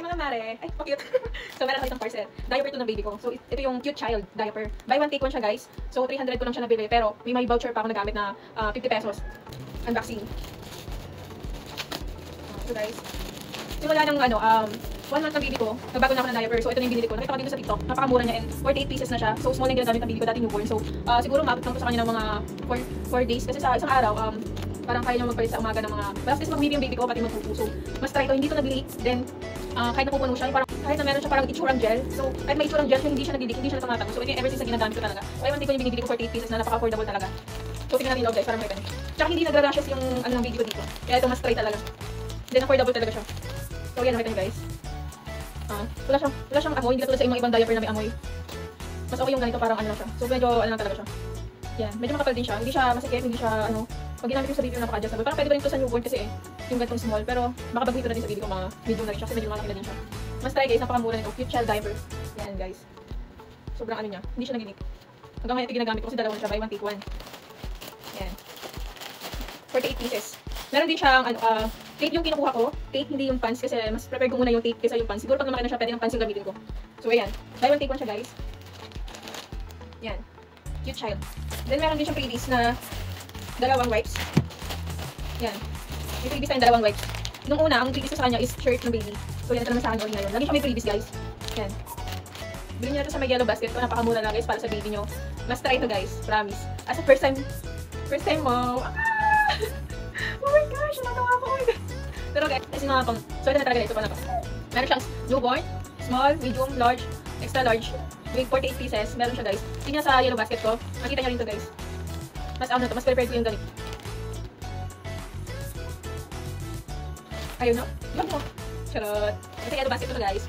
mga mare. Ay, cute. So, meron ako itong parcel. Diaper to ng baby ko. So, ito yung cute child diaper. Buy one, take one siya, guys. So, 300 ko lang siya nabili. Pero, may voucher pa ako nagamit na 50 pesos. Unboxing. So, guys. Simula ng 1 month ng baby ko, nagbago na ako ng diaper. So, ito na yung binili ko. Nakita ko dito sa TikTok. Napakamura niya and 48 pieces na siya. So, small lang ginagamit ng baby ko, dati newborn. So, siguro maabot lang ko sa kanya ng mga 4 days. Kasi sa isang araw, parang kaya niya magpalit sa umaga ng mga... Tapos mag-baby yung baby ko, pati magpupo. So, mas try ito. Hindi ito nag-leak. Then, kahit napupuno siya, parang, kahit na meron siya parang itsurang gel. So, kahit may itsurang gel, hindi siya nag-leak, hindi siya natamatang. So, ito yung ever since na ginagamit ko talaga. Kaya man din ko yung binibili ko 48 pieces na napaka-affordable talaga. So, tingnan natin yung loob, guys, para makita niyo. Tsaka hindi nagra-rashes yung ng baby ko dito. Kaya ito mas try talaga. Then, affordable talaga siya. So, yan, nakita niyo, guys. Wala siyang amoy, hindi katulad sa ibang diaper na may amoy. Mas okay yung ganito, parang ano lang siya. So medyo ano lang talaga siya. Yan, medyo makapal din siya. Hindi siya masikip, hindi siya pag ginamit ko sa baby ko napaka-adjustable. Parang pwede ba rin ito sa newborn kasi yung ganitong small, pero baka baguhin ko na din sa baby ko, mga medium na rin siya kasi medyo malaki na din siya. Mas try, guys, napakamura nito. Cute child diaper. Yan, guys. Sobrang ano niya, hindi siya naginik. Hanggang ngayon ito ginagamit ko kasi dalawang siya, buy one take one. Yan. 48 pieces. Meron din siyang tape yung kinukuha ko. Tape, hindi yung pants kasi mas prefer ko muna yung tape kaysa yung pants. Siguro pag lumaki na siya, pwede ng pants yung gamitin ko. So, ayan. Buy one, take one siya, guys. Yan. Cute child. Then, meron din siyang freebies na dalawang wipes. Yan. May freebies tayong dalawang wipes. Nung una, ang freebies ko sa kanya is shirt ng baby. So, yan ito naman sa akin ulit ngayon. Lagi siya may freebies, guys. Yan. Bilhin niyo na ito sa may yellow basket ko. Napakamura lang, guys, para sa baby nyo. Must try ito, guys. Promise. As a first time mo. Oh my gosh, natawa ako. Oh my God. Pero guys, kasi mga pang, so ito na talaga ito pa na to. Meron siyang newborn, small, medium, large, extra large, with 48 pieces. Meron siya, guys. Tingnan sa yellow basket ko. Makita niyo rin to, guys. Mas ano to, mas prepared ko yung ganito. Ayun no? Wag mo. Charot. Ito yellow basket ko to, guys.